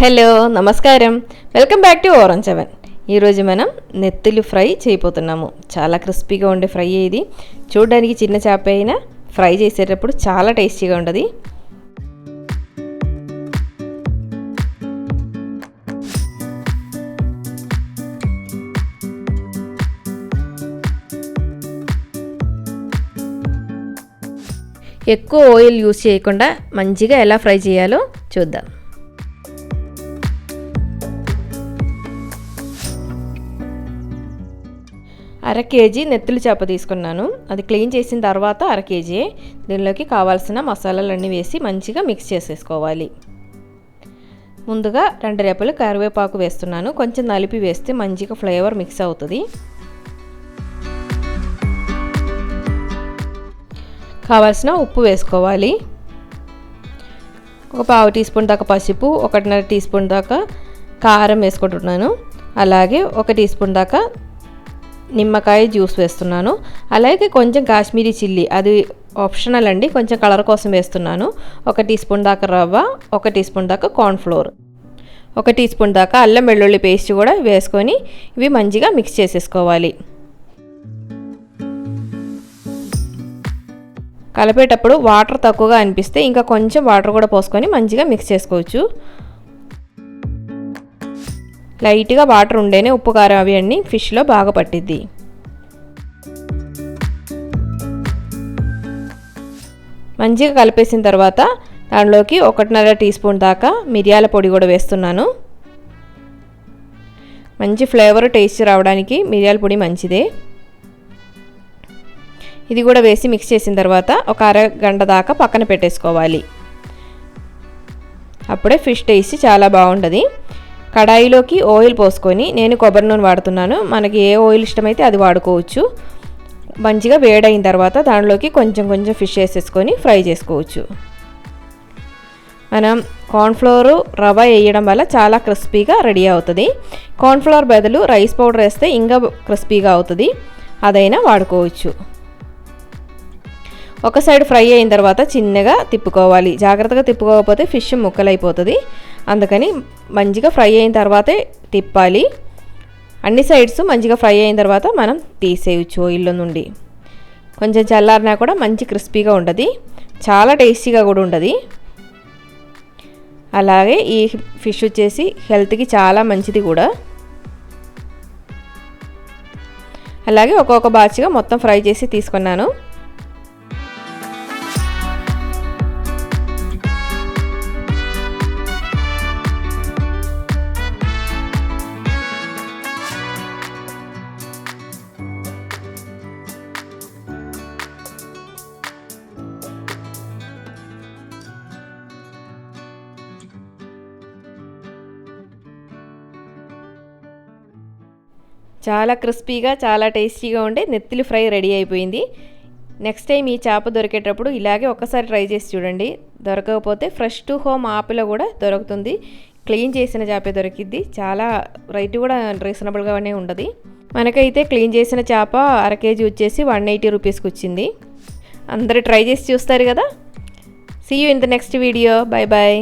Hello నమస్కారం, welcome back to Anchovy. ఈరోజు మనం నెత్తులు ఫ్రై చేయబోతున్నాము. చాలా క్రిస్పీగా ఉండే ఫ్రై ఇది. చూడడానికి చిన్న చేప అయినా ఫ్రై చేసేటప్పుడు చాలా టేస్టీగా ఉంటుంది. ఎక్కువ ఆయిల్ యూస్ చేయకుండా మంచిగా ఎలా ఫ్రై చేయాలో చూద్దాం. అర కేజీ నెత్తులు చేప తీసుకున్నాను. అది క్లీన్ చేసిన తర్వాత అర కేజీ. దీనిలోకి కావాల్సిన మసాలాలన్నీ వేసి మంచిగా మిక్స్ చేసేసుకోవాలి. ముందుగా 2 రెప్పలు కరివేపాకు వేస్తున్నాను. కొంచెం నలిపి వేస్తే మంచిగా ఫ్లేవర్ మిక్స్ అవుతుంది. కావాల్సిన ఉప్పు వేసుకోవాలి. ఒక 1/2 టీ స్పూన్ దాకా పసుపు, 1.5 టీ స్పూన్ దాకా కారం వేసుకుంటున్నాను. అలాగే 1 టీ స్పూన్ దాకా నిమ్మకాయ జ్యూస్ వేస్తున్నాను. అలాగే కొంచెం కాశ్మీరీ చిల్లీ, అది ఆప్షనల్ అండి, కొంచెం కలర్ కోసం వేస్తున్నాను. 1 టీ స్పూన్ దాకా రవ్వ, 1 టీ స్పూన్ దాకా కార్న్ఫ్లోర్, 1 టీ స్పూన్ దాకా అల్లం వెల్లుల్లి పేస్ట్ కూడా వేసుకొని ఇవి మంచిగా మిక్స్ చేసేసుకోవాలి. కలిపేటప్పుడు వాటర్ తక్కువగా అనిపిస్తే ఇంకా కొంచెం వాటర్ కూడా పోసుకొని మంచిగా మిక్స్ చేసుకోవచ్చు. లైట్గా వాటర్ ఉండేనే ఉప్పు కారం అవి అన్నీ ఫిష్లో బాగా పట్టిద్ది. మంచిగా కలిపేసిన తర్వాత దానిలోకి 1.5 టీ స్పూన్ దాకా మిరియాల పొడి కూడా వేస్తున్నాను. మంచి ఫ్లేవర్ టేస్ట్ రావడానికి మిరియాల పొడి మంచిదే. ఇది కూడా వేసి మిక్స్ చేసిన తర్వాత ఒక అరగంట దాకా పక్కన పెట్టేసుకోవాలి. అప్పుడే ఫిష్ టేస్ట్ చాలా బాగుంటుంది. కడాయిలోకి ఆయిల్ పోసుకొని, నేను కొబ్బరి నూనె వాడుతున్నాను, మనకి ఏ ఆయిల్ ఇష్టమైతే అది వాడుకోవచ్చు. మంచిగా వేడైన తర్వాత దానిలోకి కొంచెం కొంచెం ఫిష్ వేసేసుకొని ఫ్రై చేసుకోవచ్చు. మనం కార్న్ఫ్లోర్ రవ్వ వేయడం వల్ల చాలా క్రిస్పీగా రెడీ అవుతుంది. కార్న్ఫ్లోర్ బదులు రైస్ పౌడర్ వేస్తే ఇంకా క్రిస్పీగా అవుతుంది, అదైనా వాడుకోవచ్చు. ఒక సైడ్ ఫ్రై అయిన తర్వాత చిన్నగా తిప్పుకోవాలి. జాగ్రత్తగా తిప్పుకోకపోతే ఫిష్ ముక్కలైపోతుంది. అందుకని మంచిగా ఫ్రై అయిన తర్వాతే తిప్పాలి. అన్ని సైడ్స్ మంచిగా ఫ్రై అయిన తర్వాత మనం తీసేయచ్చు ఆయిల్లో నుండి. కొంచెం చల్లారినా కూడా మంచి క్రిస్పీగా ఉంటుంది, చాలా టేస్టీగా కూడా ఉంటుంది. అలాగే ఈ ఫిష్ వచ్చేసి హెల్త్కి చాలా మంచిది కూడా. అలాగే ఒక్కొక్క బ్యాచ్గా మొత్తం ఫ్రై చేసి తీసుకున్నాను. చాలా క్రిస్పీగా చాలా టేస్టీగా ఉండే నెత్తిలి ఫ్రై రెడీ అయిపోయింది. నెక్స్ట్ టైం ఈ చేప దొరికేటప్పుడు ఇలాగే ఒక్కసారి ట్రై చేసి చూడండి. దొరకకపోతే ఫ్రెష్ టు హోమ్ ఆపిలో కూడా దొరుకుతుంది. క్లీన్ చేసిన చేప దొరికిద్ది. చాలా రేట్ కూడా రీజనబుల్గానే ఉంటుంది. మనకైతే క్లీన్ చేసిన చేప అర కేజీ వచ్చేసి 180 రూపీస్కి వచ్చింది. అందరూ ట్రై చేసి చూస్తారు కదా. See you in the next video. Bye bye.